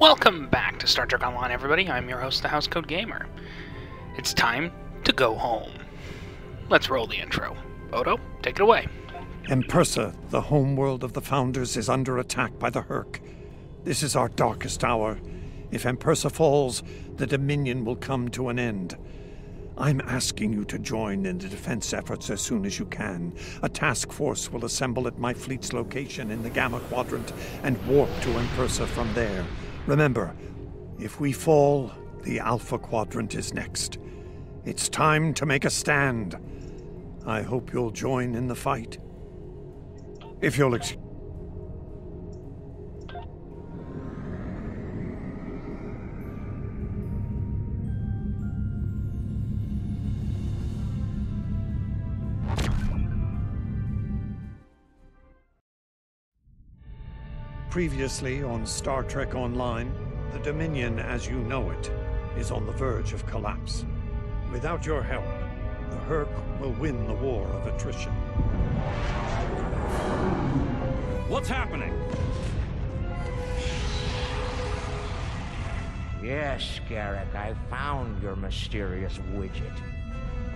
Welcome back to Star Trek Online, everybody. I'm your host, the Housecoat Gamer. It's time to go home. Let's roll the intro. Odo, take it away. Empersa, the homeworld of the Founders, is under attack by the Herc. This is our darkest hour. If Empersa falls, the Dominion will come to an end. I'm asking you to join in the defense efforts as soon as you can. A task force will assemble at my fleet's location in the Gamma Quadrant and warp to Empersa from there. Remember, if we fall, the Alpha Quadrant is next. It's time to make a stand. I hope you'll join in the fight. If you'll excuse... Previously on Star Trek Online, the Dominion as you know it is on the verge of collapse. Without your help, the Herc will win the war of attrition. What's happening? Yes, Garrick, I found your mysterious widget.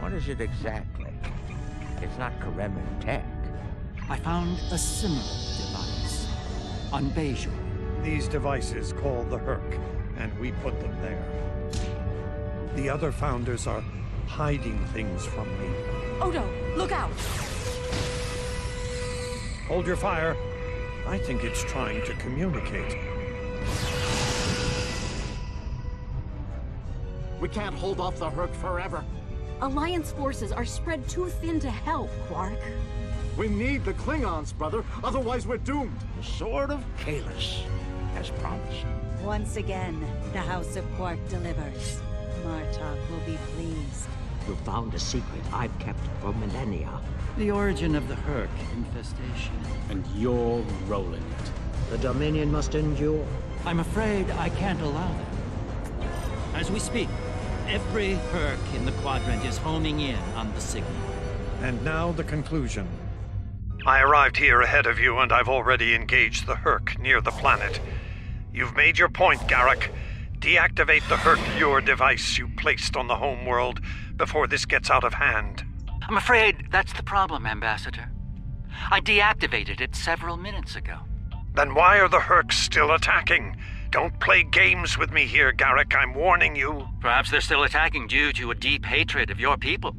What is it exactly? It's not Kremen tech. I found a similar device on Bejor. These devices called the Herc, and we put them there. The other Founders are hiding things from me. Odo, look out! Hold your fire. I think it's trying to communicate. We can't hold off the Herc forever. Alliance forces are spread too thin to help, Quark. We need the Klingons, brother. Otherwise, we're doomed. The Sword of Kahless, as promised. Once again, the House of Quark delivers. Martok will be pleased. You found a secret I've kept for millennia. The origin of the Herc infestation. And you're rolling it. The Dominion must endure. I'm afraid I can't allow that. As we speak, every Herc in the Quadrant is homing in on the signal. And now the conclusion. I arrived here ahead of you, and I've already engaged the Herc near the planet. You've made your point, Garrick. Deactivate the Herc Viewer device you placed on the homeworld before this gets out of hand. I'm afraid that's the problem, Ambassador. I deactivated it several minutes ago. Then why are the Hercs still attacking? Don't play games with me here, Garrick. I'm warning you. Perhaps they're still attacking due to a deep hatred of your people.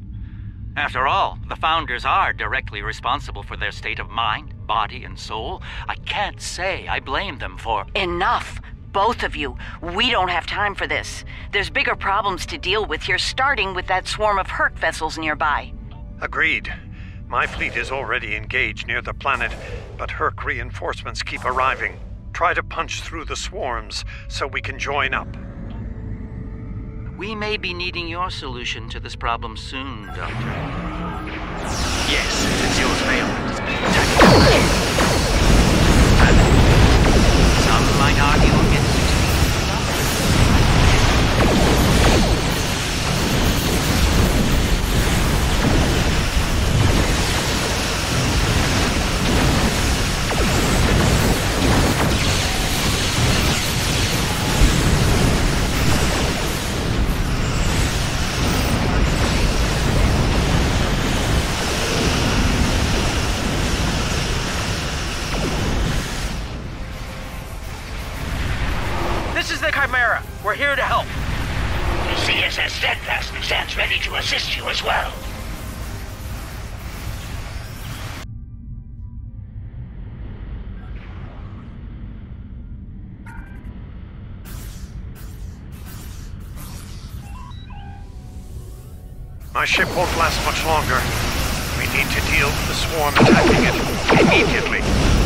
After all, the Founders are directly responsible for their state of mind, body, and soul. I can't say I blame them for... Enough! Both of you. We don't have time for this. There's bigger problems to deal with here, starting with that swarm of Herc vessels nearby. Agreed. My fleet is already engaged near the planet, but Herc reinforcements keep arriving. Try to punch through the swarms so we can join up. We may be needing your solution to this problem soon, Doctor. Yes, since yours failed. Some might argue against it. This is the Chimera. We're here to help. CSS Steadfast stands ready to assist you as well. My ship won't last much longer. We need to deal with the swarm attacking it immediately.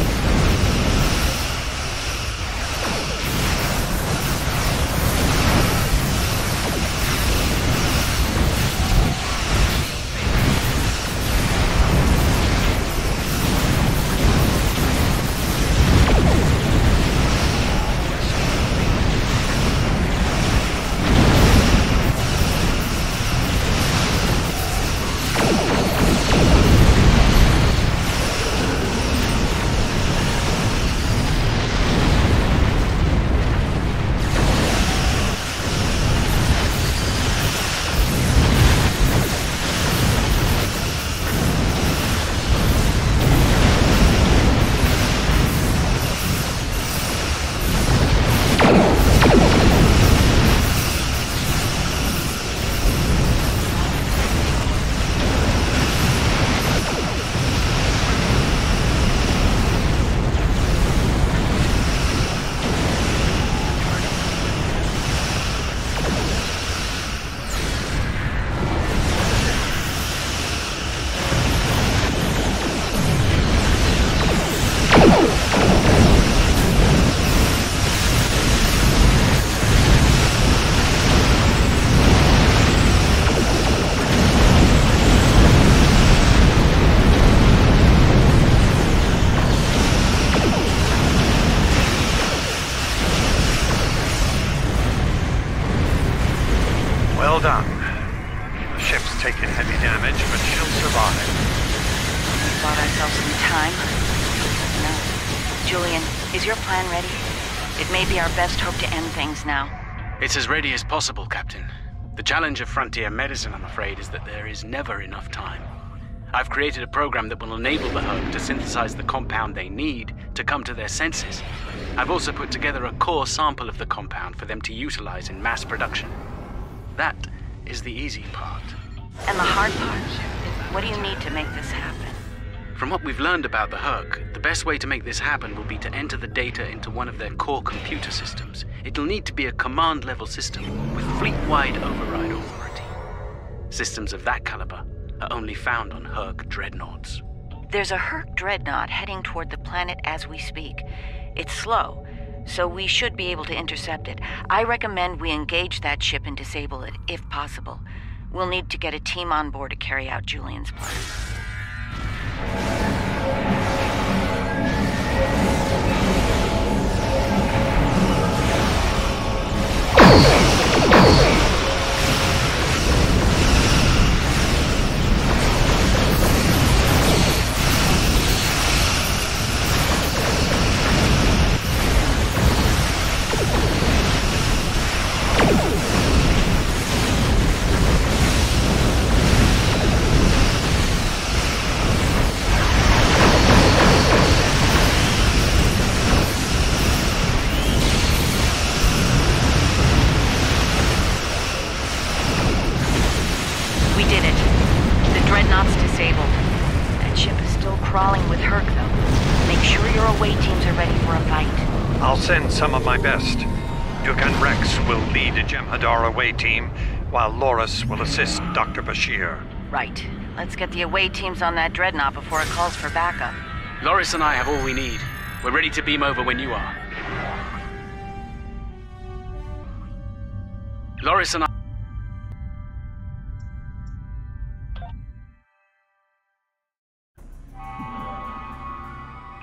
done. The ship's taken heavy damage, but she'll survive. We bought ourselves some time. No. Julian, is your plan ready? It may be our best hope to end things now. It's as ready as possible, Captain. The challenge of frontier medicine, I'm afraid, is that there is never enough time. I've created a program that will enable the Hug to synthesize the compound they need to come to their senses. I've also put together a core sample of the compound for them to utilize in mass production. That is the easy part. And the hard part? What do you need to make this happen? From what we've learned about the Hug, the best way to make this happen will be to enter the data into one of their core computer systems. It'll need to be a command-level system with fleet-wide override authority. Systems of that caliber are only found on Hug Dreadnoughts. There's a Hug Dreadnought heading toward the planet as we speak. It's slow, so we should be able to intercept it. I recommend we engage that ship and disable it, if possible. We'll need to get a team on board to carry out Julian's plan. Send some of my best. Dugan Rex will lead a Jem'Hadar away team, while Loris will assist Dr. Bashir. Right. Let's get the away teams on that Dreadnought before it calls for backup. Loris and I have all we need. We're ready to beam over when you are. Loris and I...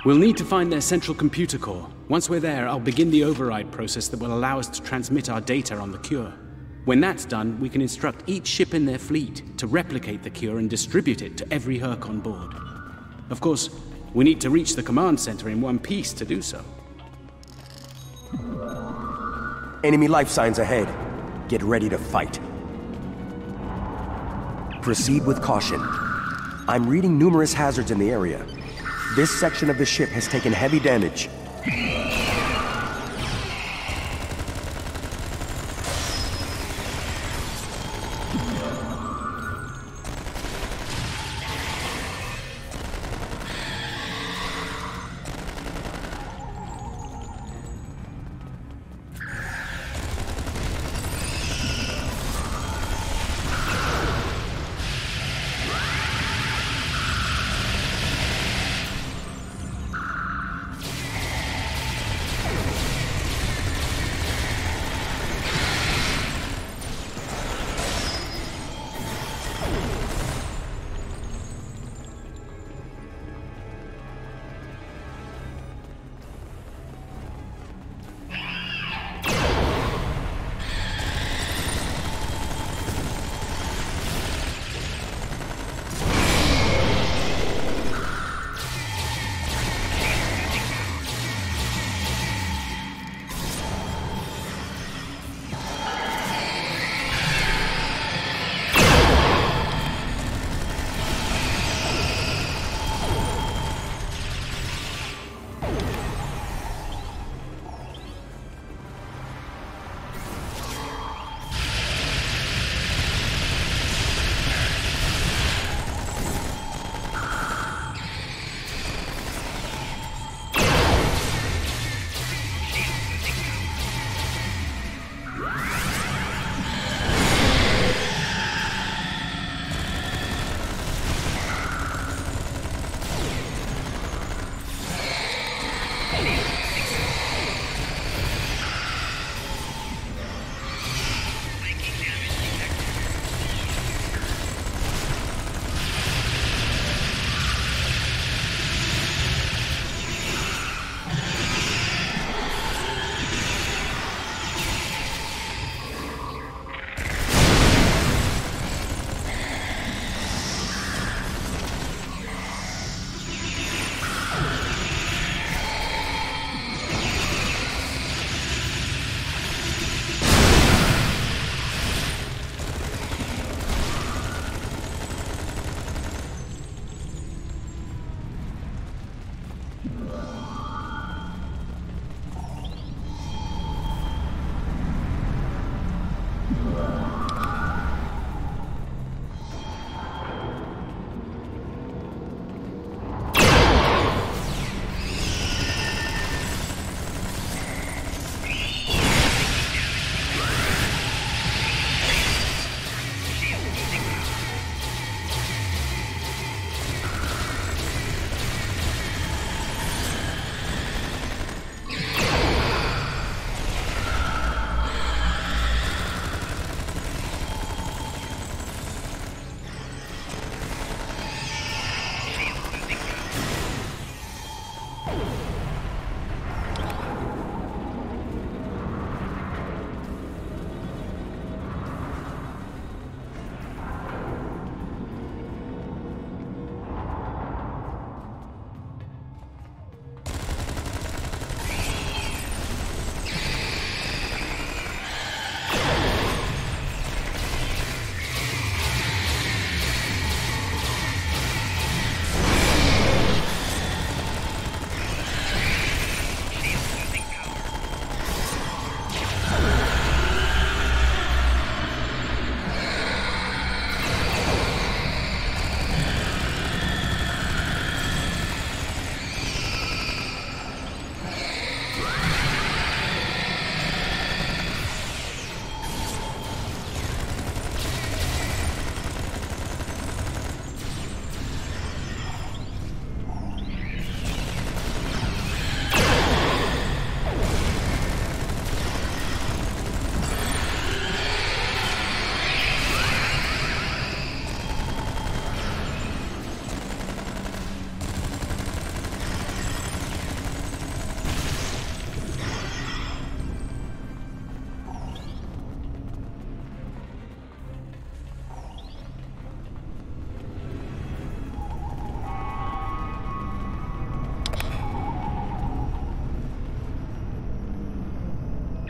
We'll need to find their central computer core. Once we're there, I'll begin the override process that will allow us to transmit our data on the cure. When that's done, we can instruct each ship in their fleet to replicate the cure and distribute it to every Herc on board. Of course, we need to reach the command center in one piece to do so. Enemy life signs ahead. Get ready to fight. Proceed with caution. I'm reading numerous hazards in the area. This section of the ship has taken heavy damage.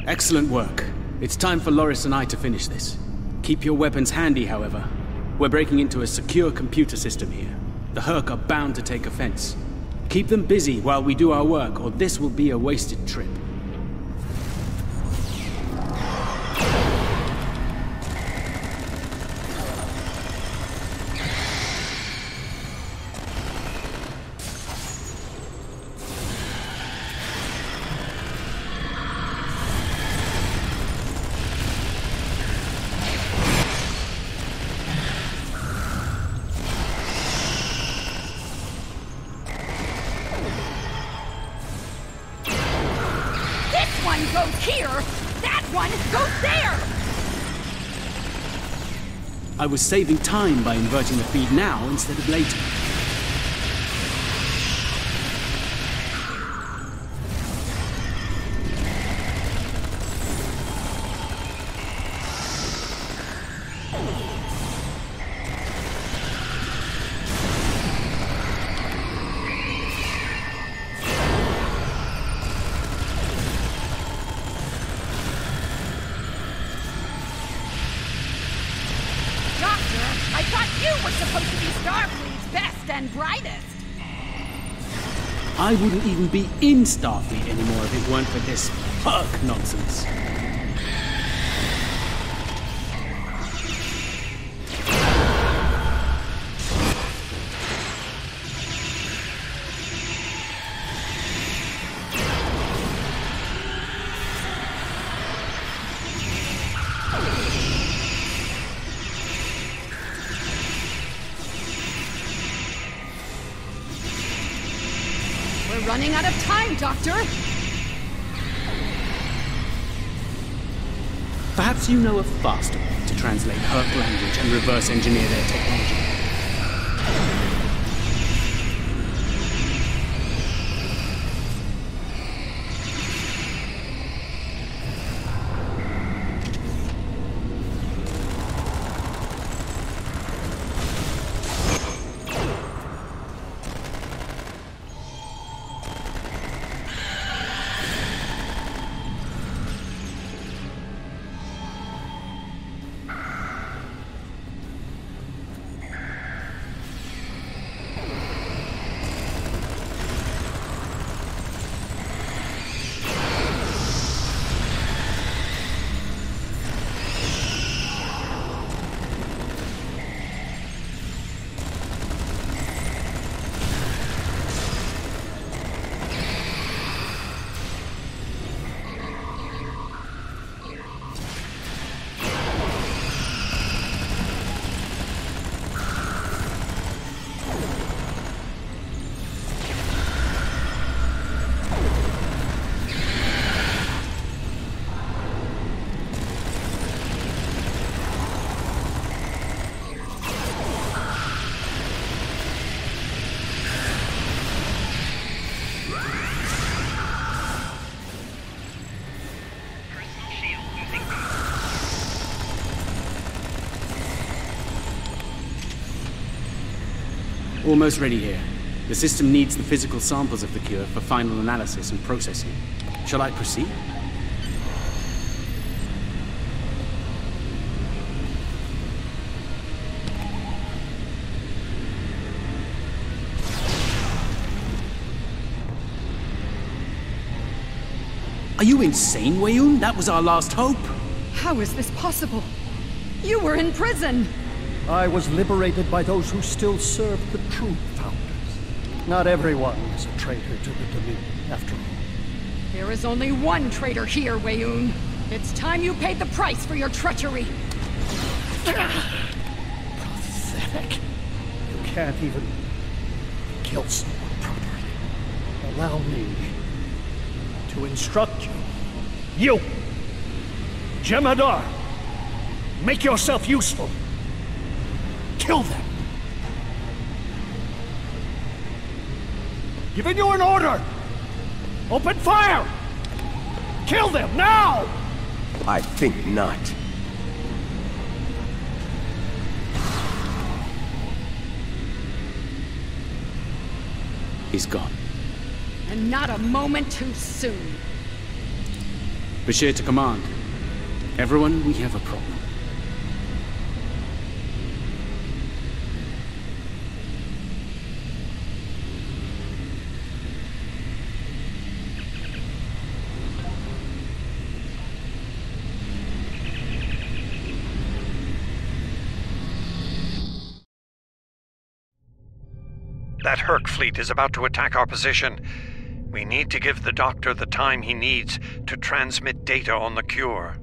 Excellent work. It's time for Loris and I to finish this. Keep your weapons handy, however. We're breaking into a secure computer system here. The Herc are bound to take offense. Keep them busy while we do our work, or this will be a wasted trip. Goes here! That one goes there! I was saving time by inverting the feed now instead of later. I thought you were supposed to be Starfleet's best and brightest! I wouldn't even be in Starfleet anymore if it weren't for this Herc nonsense. We're running out of time, Doctor! Perhaps you know a faster way to translate Herc language and reverse engineer their technology. Almost ready here. The system needs the physical samples of the cure for final analysis and processing. Shall I proceed? Are you insane, Weyoun? That was our last hope. How is this possible? You were in prison! I was liberated by those who still serve the true Founders. Not everyone is a traitor to the Dominion, after all. There is only one traitor here, Weyoun. It's time you paid the price for your treachery. Pathetic. You can't even kill someone properly. Allow me to instruct you. You! Jemadar! Make yourself useful. Kill them. Giving you an order! Open fire! Kill them, now! I think not. He's gone. And not a moment too soon. Bashir to command. Everyone, we have a problem. That Herc fleet is about to attack our position. We need to give the Doctor the time he needs to transmit data on the cure.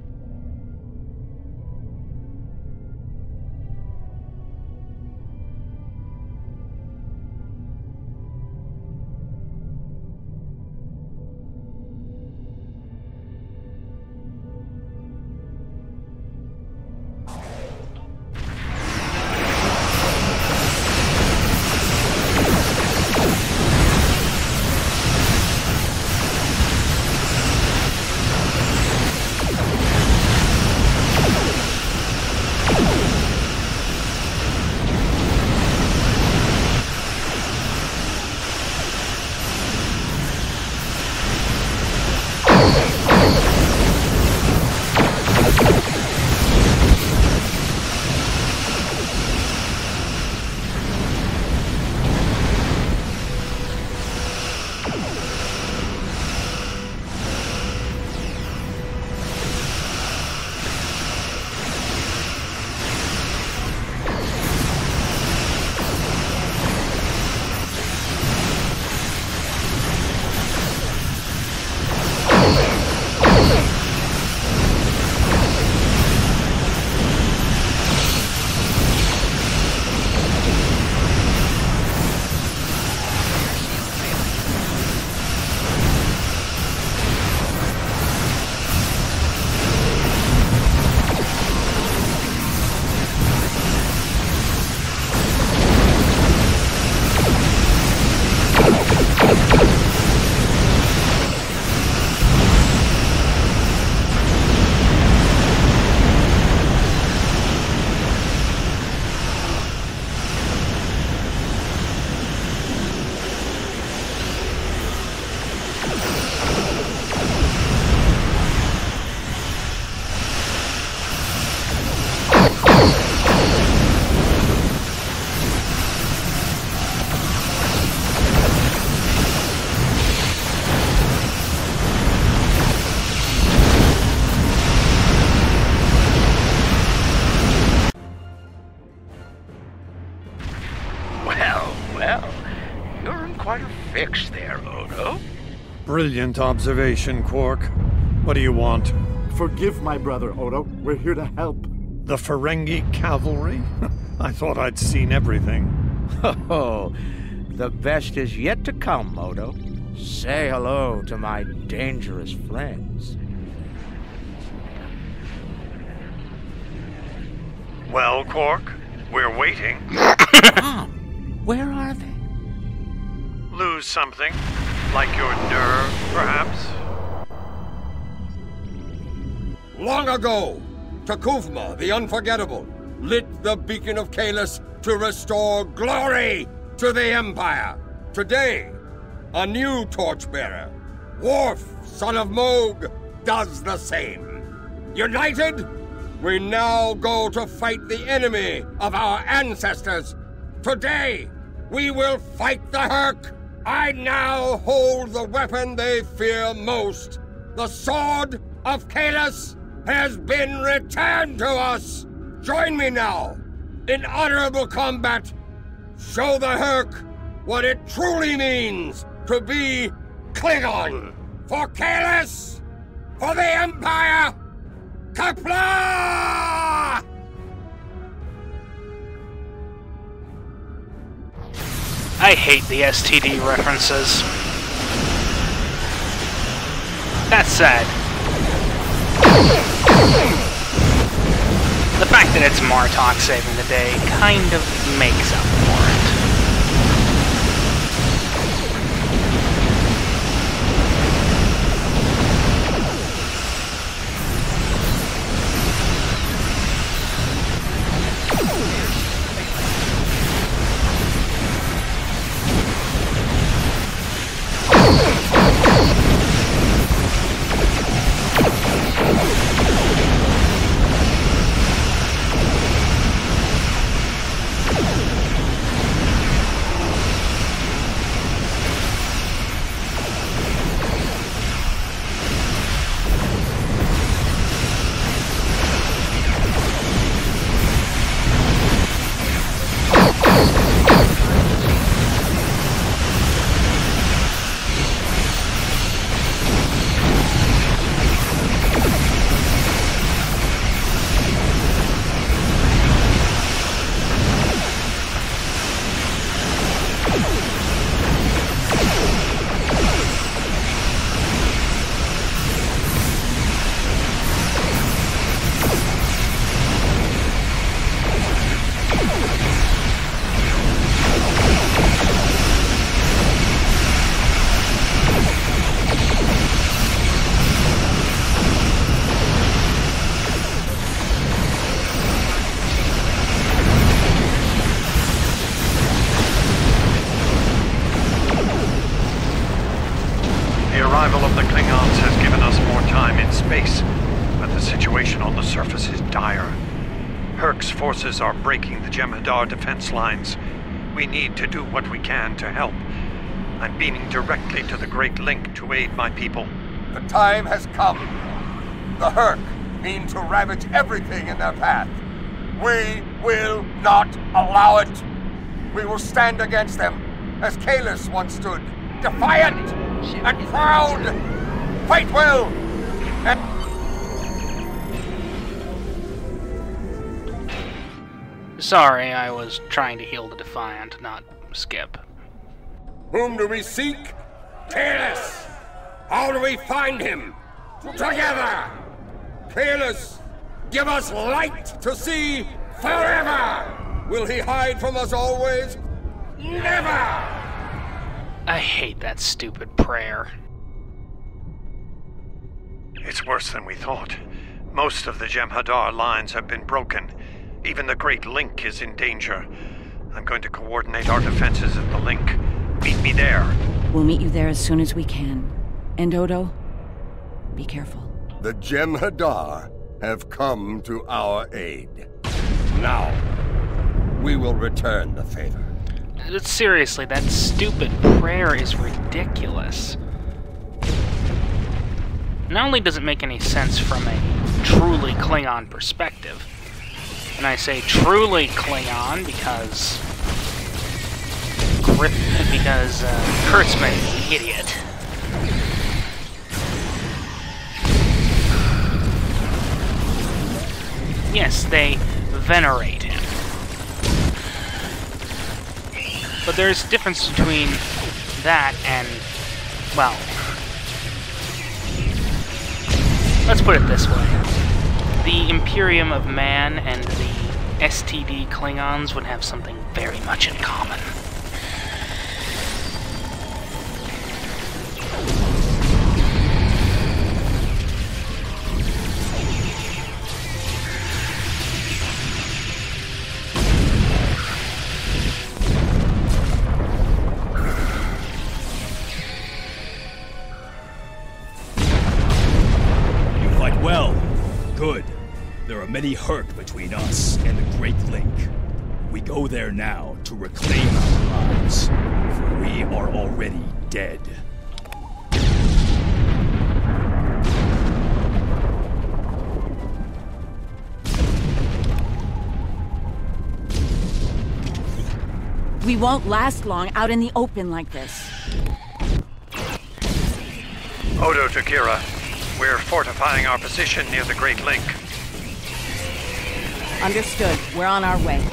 Fix there, Odo. Brilliant observation, Quark. What do you want? Forgive my brother, Odo. We're here to help. The Ferengi cavalry? I thought I'd seen everything. Oh, the best is yet to come, Odo. Say hello to my dangerous friends. Well, Quark, we're waiting. Mom, where are they? Lose something? Like your nerve, perhaps? Long ago, Takuvma, the Unforgettable, lit the beacon of Kahless to restore glory to the Empire. Today, a new torchbearer, Worf, son of Moog, does the same. United, we now go to fight the enemy of our ancestors. Today, we will fight the Hurk. I now hold the weapon they fear most. The Sword of Kahless has been returned to us. Join me now in honorable combat. Show the Hurk what it truly means to be Klingon. For Kahless, for the Empire, Kapla! I hate the STD references. That said, the fact that it's Martok saving the day kind of makes up for it. Forces are breaking the Jem'Hadar defense lines. We need to do what we can to help. I'm beaming directly to the Great Link to aid my people. The time has come. The Hurk mean to ravage everything in their path. We will not allow it. We will stand against them, as Kahless once stood, defiant and proud. Fight well and... Sorry, I was trying to heal the Defiant, not Skip. Whom do we seek? Kahless! How do we find him? Together! Kahless, give us light to see forever! Will he hide from us always? Never! I hate that stupid prayer. It's worse than we thought. Most of the Jem'Hadar lines have been broken. Even the Great Link is in danger. I'm going to coordinate our defenses at the Link. Meet me there. We'll meet you there as soon as we can. And Odo, be careful. The Jem'Hadar have come to our aid. Now, we will return the favor. Seriously, that stupid prayer is ridiculous. Not only does it make any sense from a truly Klingon perspective, and I say truly Klingon because Kurtzman is an idiot. Yes, they venerate him. But there's a difference between that and, well, let's put it this way. The Imperium of Man and the STD Klingons would have something very much in common. Well, good. There are many Hurk between us and the Great Link. We go there now to reclaim our lives, for we are already dead. We won't last long out in the open like this. Odo to Kira. We're fortifying our position near the Great Link. Understood. We're on our way.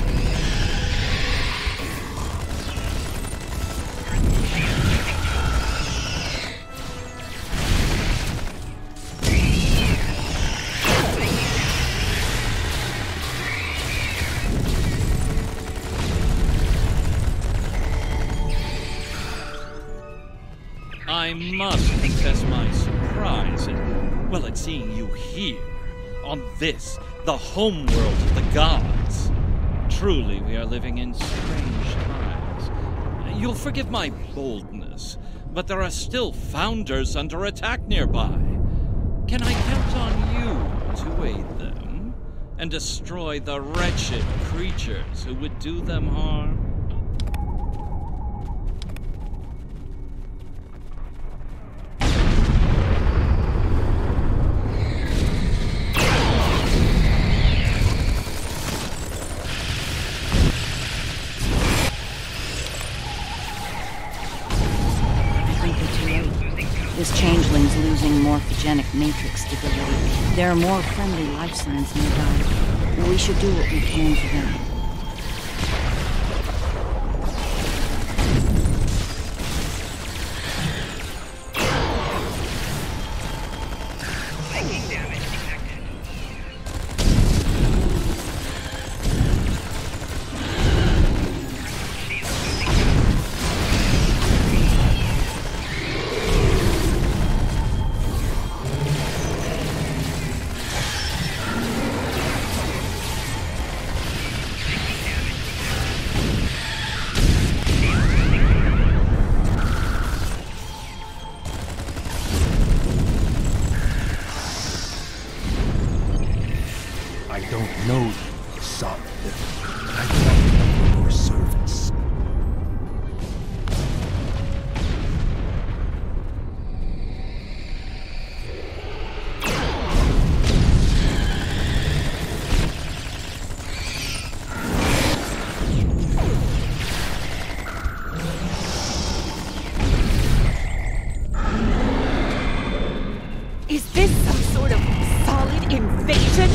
I must confess my surprise at seeing you here, on this, the homeworld of the gods. Truly, we are living in strange times. You'll forgive my boldness, but there are still Founders under attack nearby. Can I count on you to aid them, and destroy the wretched creatures who would do them harm? This changeling's losing morphogenic matrix stability. There are more friendly life signs nearby. We should do what we can for them. Is this some sort of solid invasion?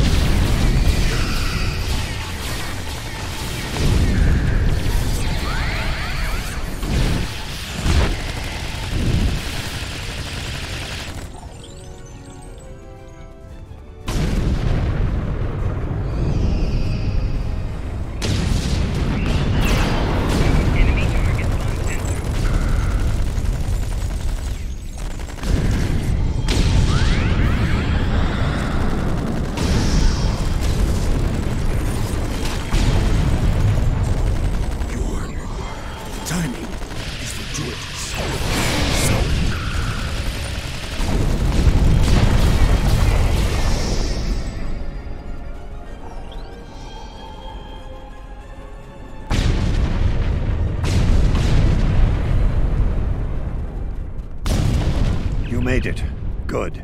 Made it. Good.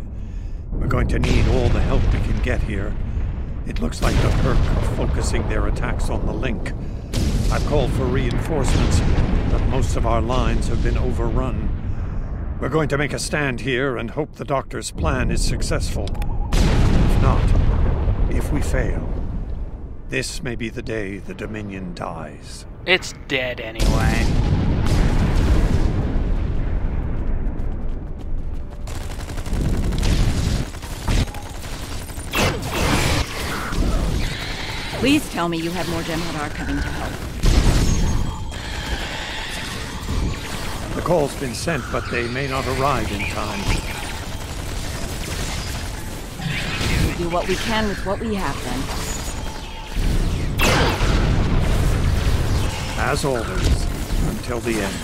We're going to need all the help we can get here. It looks like the Hurk are focusing their attacks on the link. I've called for reinforcements, but most of our lines have been overrun. We're going to make a stand here and hope the Doctor's plan is successful. If not, if we fail, this may be the day the Dominion dies. It's dead anyway. Please tell me you have more Dreadnought coming to help. The call's been sent, but they may not arrive in time. We'll do what we can with what we have, then. As always, until the end.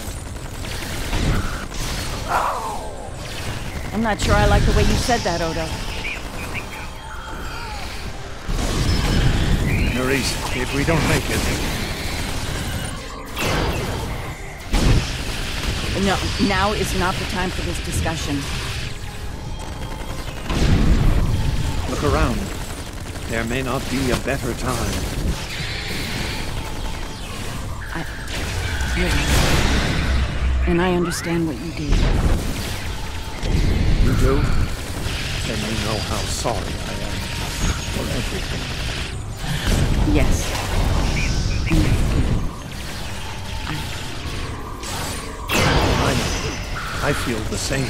I'm not sure I like the way you said that, Odo. Nerys, if we don't make it... No, now is not the time for this discussion. Look around. There may not be a better time. And I understand what you did. You do? Then you know how sorry I am for everything. Yes. I feel the same.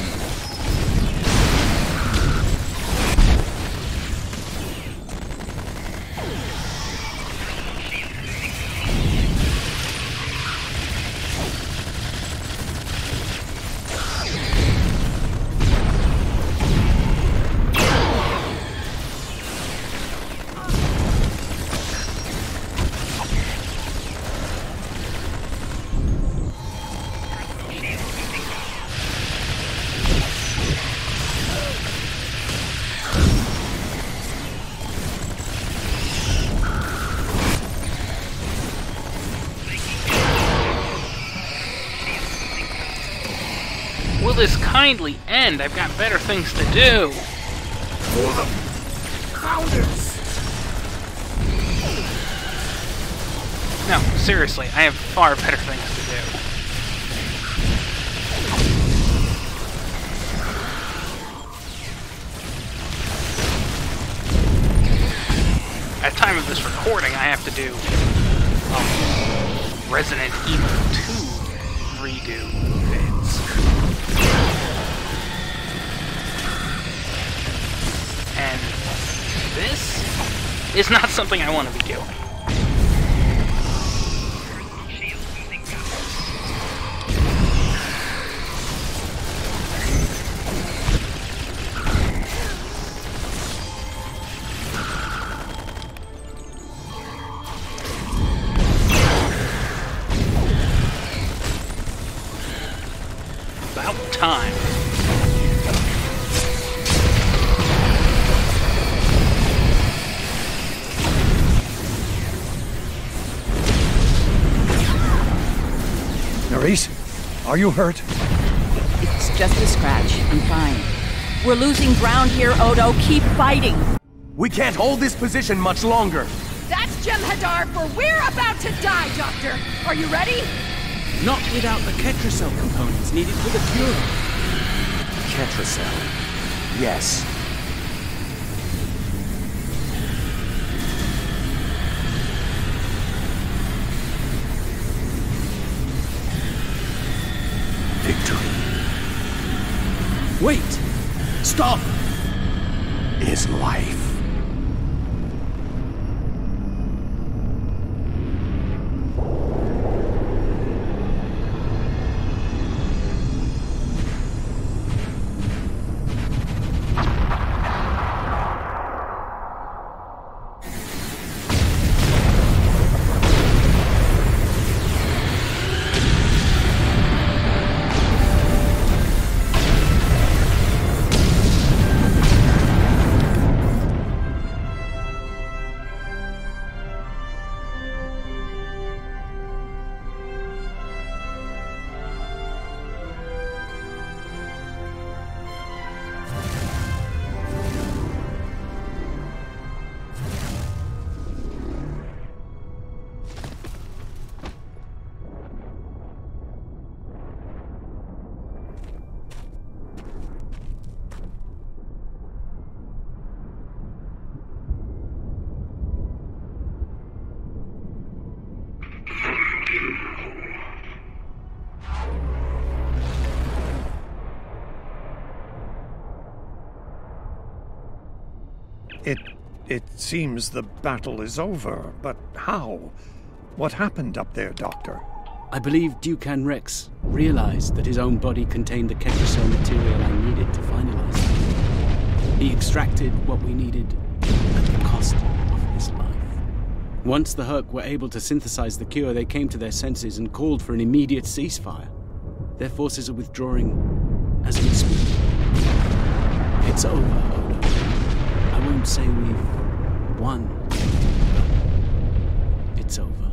Will this kindly end? I've got better things to do. For the Founders! No, seriously, I have far better things to do. At the time of this recording, I have to do Resident Evil 2 redo vids. And this is not something I want to be doing. About time. Nerys, are you hurt? It's just a scratch. I'm fine. We're losing ground here, Odo. Keep fighting. We can't hold this position much longer. That's Jem'Hadar, for we're about to die, Doctor. Are you ready? Not without the Ketracel components needed for the cure. Ketracel. Yes. Victory. Wait! Stop! Is life. It seems the battle is over, but how? What happened up there, Doctor? I believe Dukan Rex realized that his own body contained the Ketracel material I needed to finalize it. He extracted what we needed at the cost of his life. Once the Hurk were able to synthesize the cure, they came to their senses and called for an immediate ceasefire. Their forces are withdrawing as we speak. It's over, Odo. I won't say we've won, but it's over.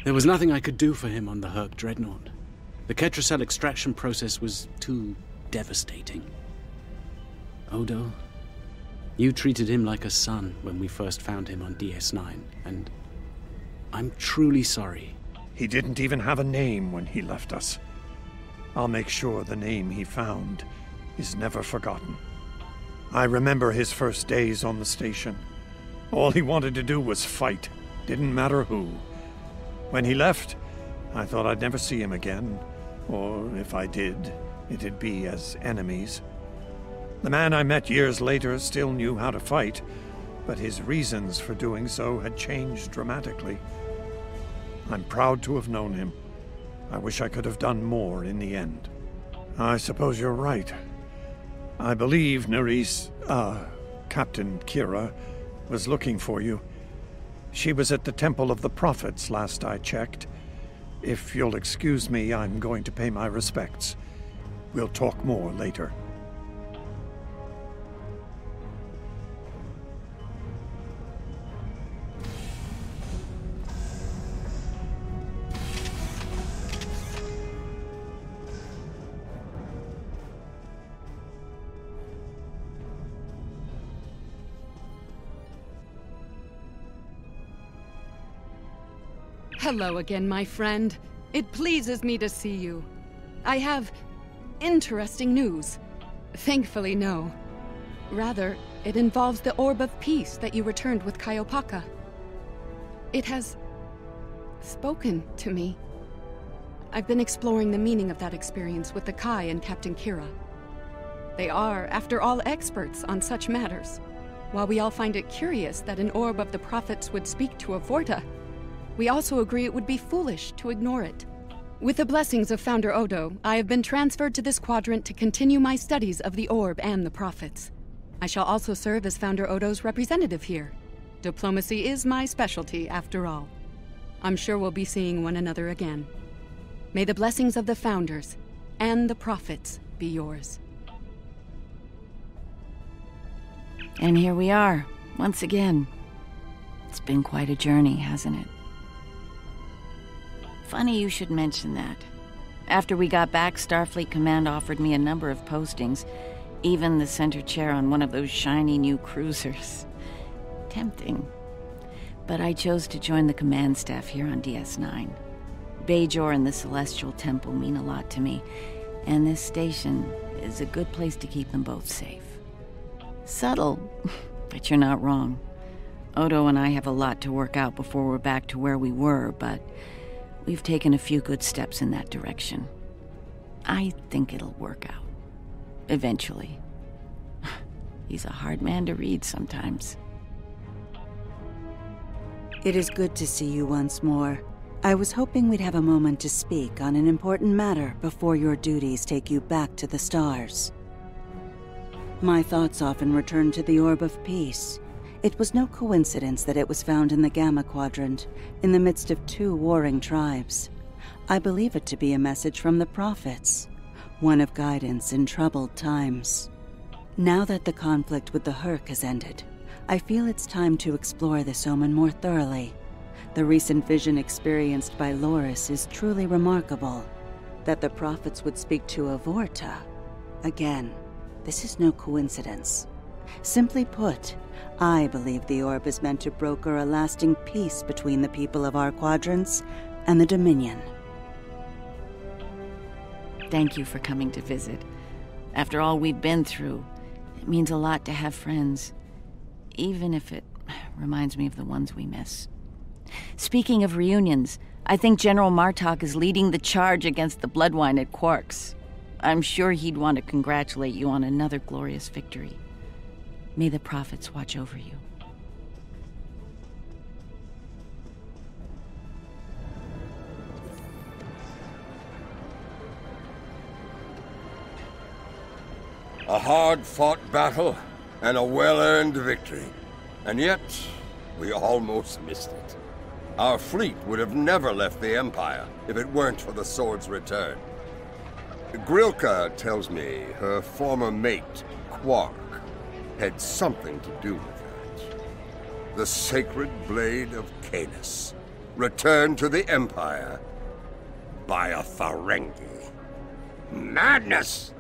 There was nothing I could do for him on the Herc Dreadnought. The Ketracell extraction process was too devastating. Odo, you treated him like a son when we first found him on DS9, and I'm truly sorry. He didn't even have a name when he left us. I'll make sure the name he found is never forgotten. I remember his first days on the station. All he wanted to do was fight, didn't matter who. When he left, I thought I'd never see him again, or if I did, it'd be as enemies. The man I met years later still knew how to fight, but his reasons for doing so had changed dramatically. I'm proud to have known him. I wish I could have done more in the end. I suppose you're right. I believe Captain Kira was looking for you. She was at the Temple of the Prophets last I checked. If you'll excuse me, I'm going to pay my respects. We'll talk more later. Hello again, my friend. It pleases me to see you. I have interesting news. Thankfully, no. Rather, it involves the Orb of Peace that you returned with Kaiopaka. It has spoken to me. I've been exploring the meaning of that experience with the Kai and Captain Kira. They are, after all, experts on such matters. While we all find it curious that an Orb of the Prophets would speak to a Vorta, we also agree it would be foolish to ignore it. With the blessings of Founder Odo, I have been transferred to this quadrant to continue my studies of the Orb and the Prophets. I shall also serve as Founder Odo's representative here. Diplomacy is my specialty, after all. I'm sure we'll be seeing one another again. May the blessings of the Founders and the Prophets be yours. And here we are, once again. It's been quite a journey, hasn't it? Funny you should mention that. After we got back, Starfleet Command offered me a number of postings, even the center chair on one of those shiny new cruisers. Tempting. But I chose to join the command staff here on DS9. Bajor and the Celestial Temple mean a lot to me, and this station is a good place to keep them both safe. Subtle, but you're not wrong. Odo and I have a lot to work out before we're back to where we were, but we've taken a few good steps in that direction. I think it'll work out. Eventually. He's a hard man to read sometimes. It is good to see you once more. I was hoping we'd have a moment to speak on an important matter before your duties take you back to the stars. My thoughts often return to the Orb of Peace. It was no coincidence that it was found in the Gamma Quadrant, in the midst of two warring tribes. I believe it to be a message from the Prophets, one of guidance in troubled times. Now that the conflict with the Herc has ended, I feel it's time to explore this omen more thoroughly. The recent vision experienced by Loris is truly remarkable. That the Prophets would speak to a Vorta. Again, this is no coincidence. Simply put, I believe the Orb is meant to broker a lasting peace between the people of our quadrants and the Dominion. Thank you for coming to visit. After all we've been through, it means a lot to have friends, even if it reminds me of the ones we miss. Speaking of reunions, I think General Martok is leading the charge against the Bloodwine at Quark's. I'm sure he'd want to congratulate you on another glorious victory. May the Prophets watch over you. A hard-fought battle and a well-earned victory. And yet, we almost missed it. Our fleet would have never left the Empire if it weren't for the sword's return. Grilka tells me her former mate, Quark, had something to do with that. The sacred blade of Canis, returned to the Empire by a Ferengi. Madness!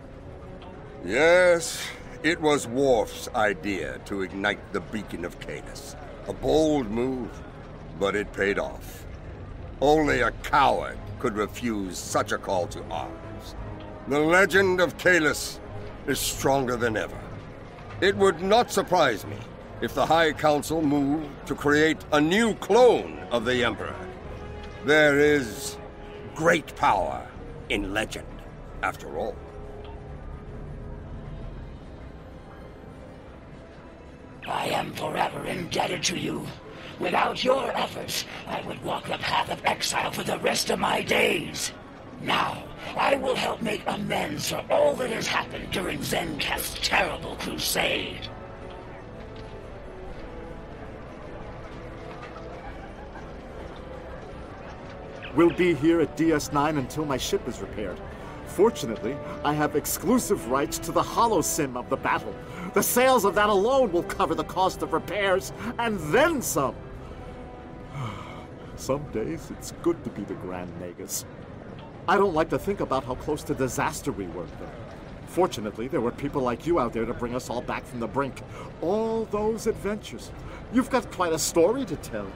Yes, it was Worf's idea to ignite the beacon of Canis. A bold move, but it paid off. Only a coward could refuse such a call to arms. The legend of Canis is stronger than ever. It would not surprise me if the High Council moved to create a new clone of the Emperor. There is great power in legend, after all. I am forever indebted to you. Without your efforts, I would walk the path of exile for the rest of my days. Now, I will help make amends for all that has happened during Zenketh's terrible crusade. We'll be here at DS9 until my ship is repaired. Fortunately, I have exclusive rights to the holosim of the battle. The sales of that alone will cover the cost of repairs, and then some. Some days, it's good to be the Grand Nagus. I don't like to think about how close to disaster we were there. Fortunately, there were people like you out there to bring us all back from the brink. All those adventures. You've got quite a story to tell.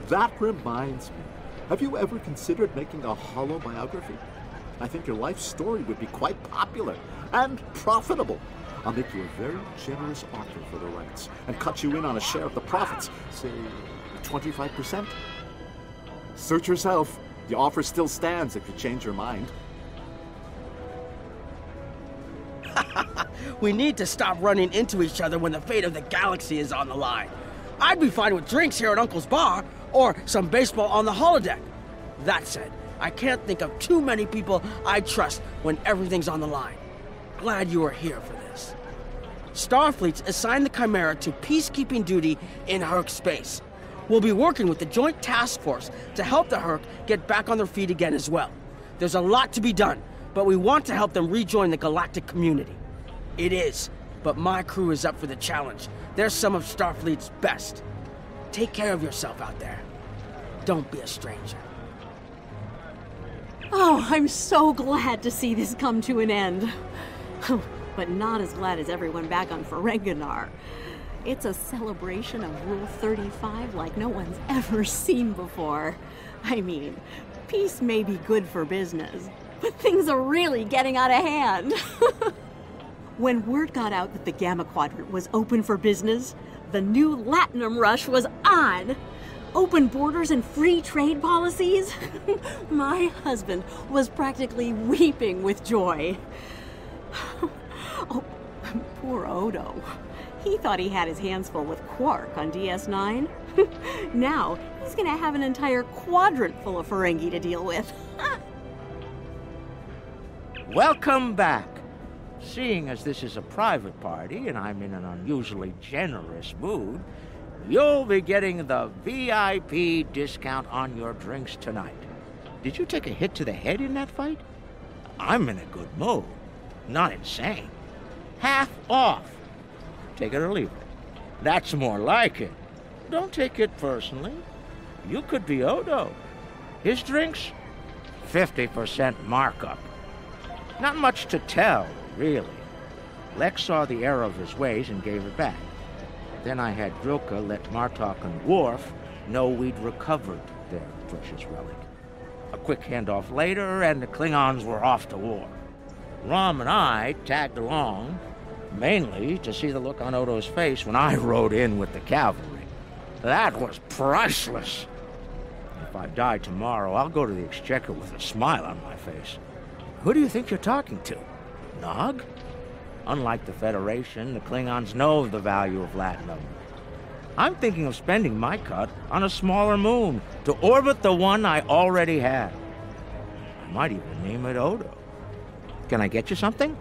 That reminds me. Have you ever considered making a holo biography? I think your life story would be quite popular and profitable. I'll make you a very generous offer for the rights and cut you in on a share of the profits, say 25%. Suit yourself. The offer still stands if you change your mind. We need to stop running into each other when the fate of the galaxy is on the line. I'd be fine with drinks here at Uncle's bar, or some baseball on the holodeck. That said, I can't think of too many people I trust when everything's on the line. Glad you are here for this. Starfleet's assigned the Chimera to peacekeeping duty in Herc space. We'll be working with the Joint Task Force to help the Herc get back on their feet again as well. There's a lot to be done, but we want to help them rejoin the galactic community. It is, but my crew is up for the challenge. They're some of Starfleet's best. Take care of yourself out there. Don't be a stranger. Oh, I'm so glad to see this come to an end. But not as glad as everyone back on Ferenginar. It's a celebration of Rule 35 like no one's ever seen before. I mean, peace may be good for business, but things are really getting out of hand. When word got out that the Gamma Quadrant was open for business, the new Latinum rush was on. Open borders and free trade policies? My husband was practically weeping with joy. Oh, poor Odo. He thought he had his hands full with Quark on DS9. Now, he's gonna have an entire quadrant full of Ferengi to deal with. Welcome back. Seeing as this is a private party and I'm in an unusually generous mood, you'll be getting the VIP discount on your drinks tonight. Did you take a hit to the head in that fight? I'm in a good mood. Not insane. Half off. Take it or leave it. That's more like it. Don't take it personally. You could be Odo. His drinks? 50% markup. Not much to tell, really. Lex saw the error of his ways and gave it back. Then I had Grilka let Martok and Worf know we'd recovered their precious relic. A quick handoff later, and the Klingons were off to war. Rom and I tagged along, mainly to see the look on Odo's face when I rode in with the cavalry. That was priceless. If I die tomorrow, I'll go to the Exchequer with a smile on my face. Who do you think you're talking to? Nog? Unlike the Federation, the Klingons know of the value of Latinum. I'm thinking of spending my cut on a smaller moon to orbit the one I already have. I might even name it Odo. Can I get you something?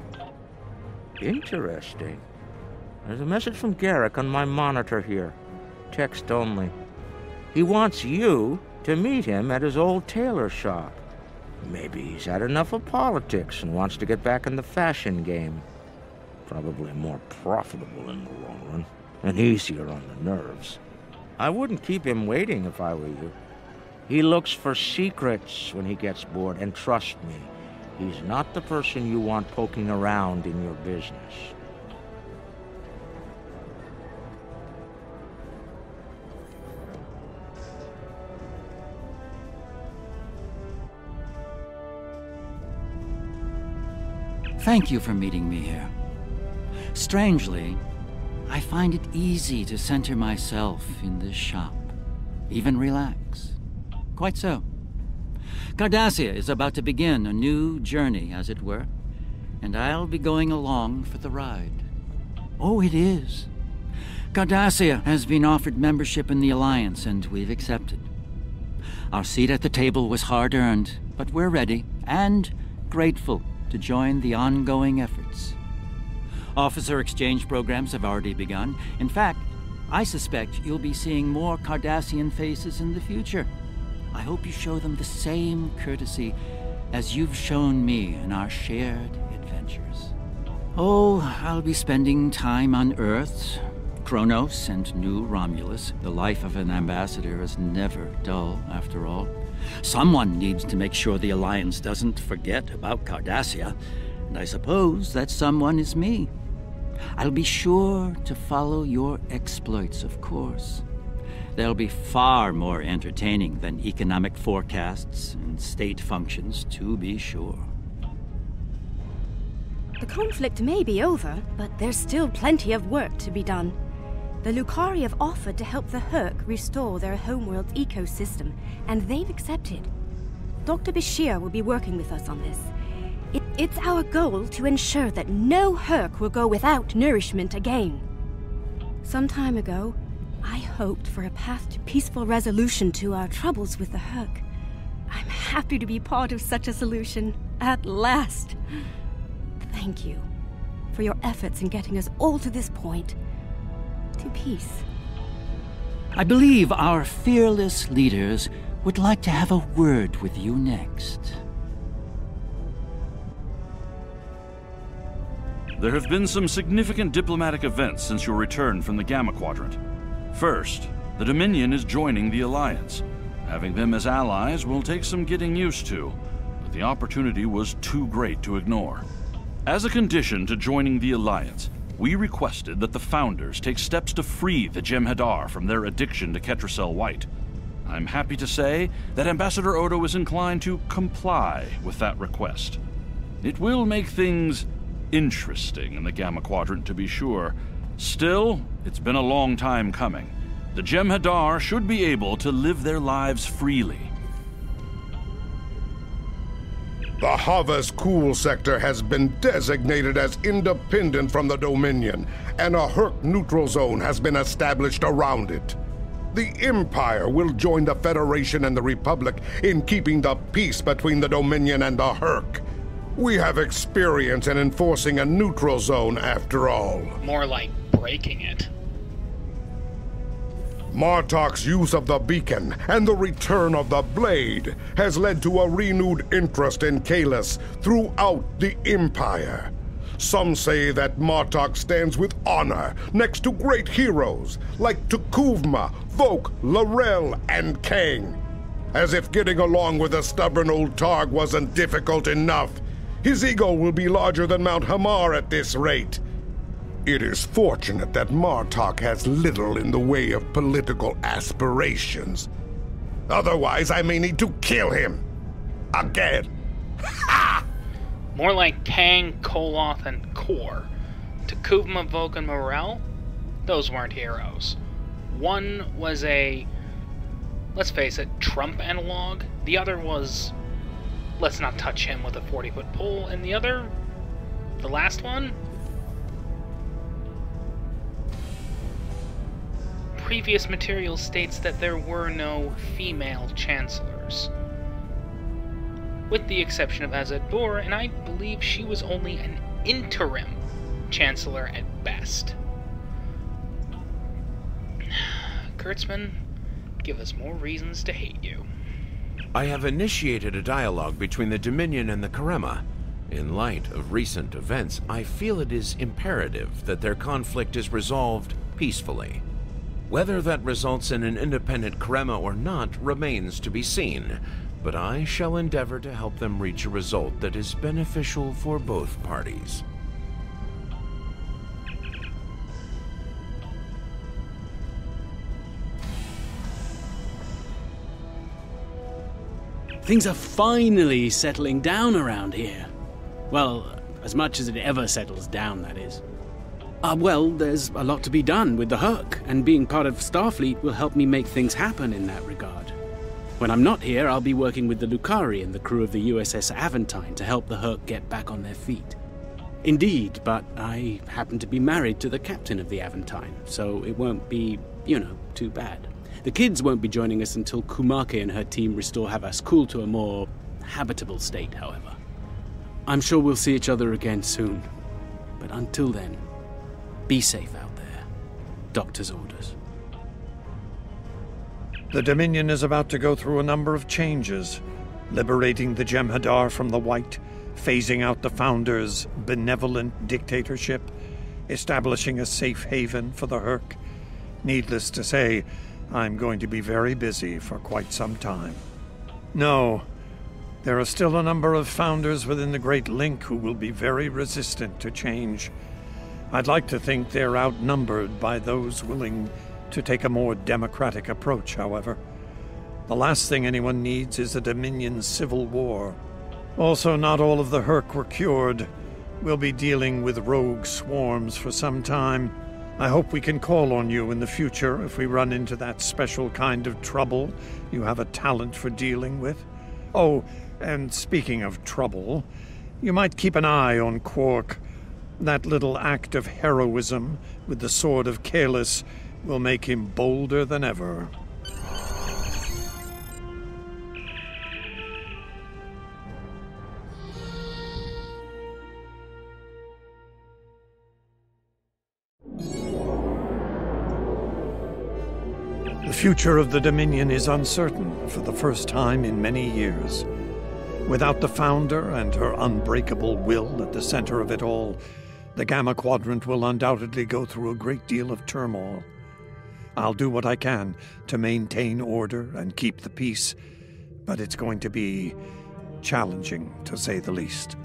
Interesting. There's a message from Garrick on my monitor here. Text only. He wants you to meet him at his old tailor shop. Maybe he's had enough of politics and wants to get back in the fashion game. Probably more profitable in the long run, and easier on the nerves. I wouldn't keep him waiting if I were you. He looks for secrets when he gets bored, and trust me, he's not the person you want poking around in your business. Thank you for meeting me here. Strangely, I find it easy to center myself in this shop, even relax. Quite so. Cardassia is about to begin a new journey, as it were, and I'll be going along for the ride. Oh, it is. Cardassia has been offered membership in the Alliance, and we've accepted. Our seat at the table was hard-earned, but we're ready and grateful to join the ongoing efforts. Officer exchange programs have already begun. In fact, I suspect you'll be seeing more Cardassian faces in the future. I hope you show them the same courtesy as you've shown me in our shared adventures. Oh, I'll be spending time on Earth, Kronos, and New Romulus. The life of an ambassador is never dull, after all. Someone needs to make sure the Alliance doesn't forget about Cardassia, and I suppose that someone is me. I'll be sure to follow your exploits, of course. They'll be far more entertaining than economic forecasts and state functions, to be sure. The conflict may be over, but there's still plenty of work to be done. The Lucari have offered to help the Herc restore their homeworld's ecosystem, and they've accepted. Dr. Bashir will be working with us on this. It's our goal to ensure that no Herc will go without nourishment again. Some time ago, I hoped for a path to peaceful resolution to our troubles with the Herc. I'm happy to be part of such a solution, at last. Thank you for your efforts in getting us all to this point. To peace. I believe our fearless leaders would like to have a word with you next. There have been some significant diplomatic events since your return from the Gamma Quadrant. First, the Dominion is joining the Alliance. Having them as allies will take some getting used to, but the opportunity was too great to ignore. As a condition to joining the Alliance, we requested that the Founders take steps to free the Jem'Hadar from their addiction to Ketracel White. I'm happy to say that Ambassador Odo is inclined to comply with that request. It will make things interesting in the Gamma Quadrant, to be sure. Still, it's been a long time coming. The Jem'Hadar should be able to live their lives freely. The Hava's Cool sector has been designated as independent from the Dominion, and a Herc neutral zone has been established around it. The Empire will join the Federation and the Republic in keeping the peace between the Dominion and the Herc. We have experience in enforcing a neutral zone, after all. More like breaking it. Martok's use of the beacon and the return of the blade has led to a renewed interest in Kahless throughout the Empire. Some say that Martok stands with honor next to great heroes like Tukuvma, Vok, L'Rell, and Kang. As if getting along with a stubborn old Targ wasn't difficult enough, his ego will be larger than Mount Hamar at this rate. It is fortunate that Martok has little in the way of political aspirations. Otherwise, I may need to kill him. Again. Ha! More like Kang, Koloth, and Kor. Tukuvma, Vok, and Morel? Those weren't heroes. One was a, let's face it, Trump analog. The other was, let's not touch him with a 40-foot pole. And the other, the last one? Previous material states that there were no female chancellors, with the exception of Azad Bor, and I believe she was only an interim chancellor at best. Kurtzman, give us more reasons to hate you. I have initiated a dialogue between the Dominion and the Karema. In light of recent events, I feel it is imperative that their conflict is resolved peacefully. Whether that results in an independent Karema or not remains to be seen, but I shall endeavor to help them reach a result that is beneficial for both parties. Things are finally settling down around here. Well, as much as it ever settles down, that is. Well, there's a lot to be done with the Herc, and being part of Starfleet will help me make things happen in that regard. When I'm not here, I'll be working with the Lucari and the crew of the USS Aventine to help the Herc get back on their feet. Indeed, but I happen to be married to the captain of the Aventine, so it won't be, too bad. The kids won't be joining us until Kumake and her team restore Housecoat to a more habitable state, however. I'm sure we'll see each other again soon, but until then, be safe out there. Doctor's orders. The Dominion is about to go through a number of changes, liberating the Jem'Hadar from the White, phasing out the Founders' benevolent dictatorship, establishing a safe haven for the Herc. Needless to say, I'm going to be very busy for quite some time. No, there are still a number of Founders within the Great Link who will be very resistant to change. I'd like to think they're outnumbered by those willing to take a more democratic approach, however. The last thing anyone needs is a Dominion civil war. Also, not all of the Herc were cured. We'll be dealing with rogue swarms for some time. I hope we can call on you in the future if we run into that special kind of trouble you have a talent for dealing with. Oh, and speaking of trouble, you might keep an eye on Quark. That little act of heroism with the Sword of Kahless will make him bolder than ever. The future of the Dominion is uncertain for the first time in many years. Without the Founder and her unbreakable will at the center of it all, the Gamma Quadrant will undoubtedly go through a great deal of turmoil. I'll do what I can to maintain order and keep the peace, but it's going to be challenging, to say the least.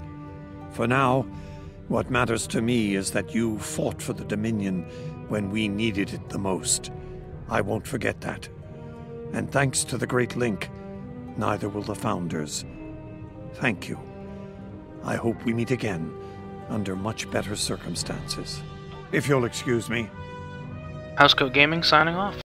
For now, what matters to me is that you fought for the Dominion when we needed it the most. I won't forget that. And thanks to the Great Link, neither will the Founders. Thank you. I hope we meet again under much better circumstances. If you'll excuse me. Housecoat Gaming signing off.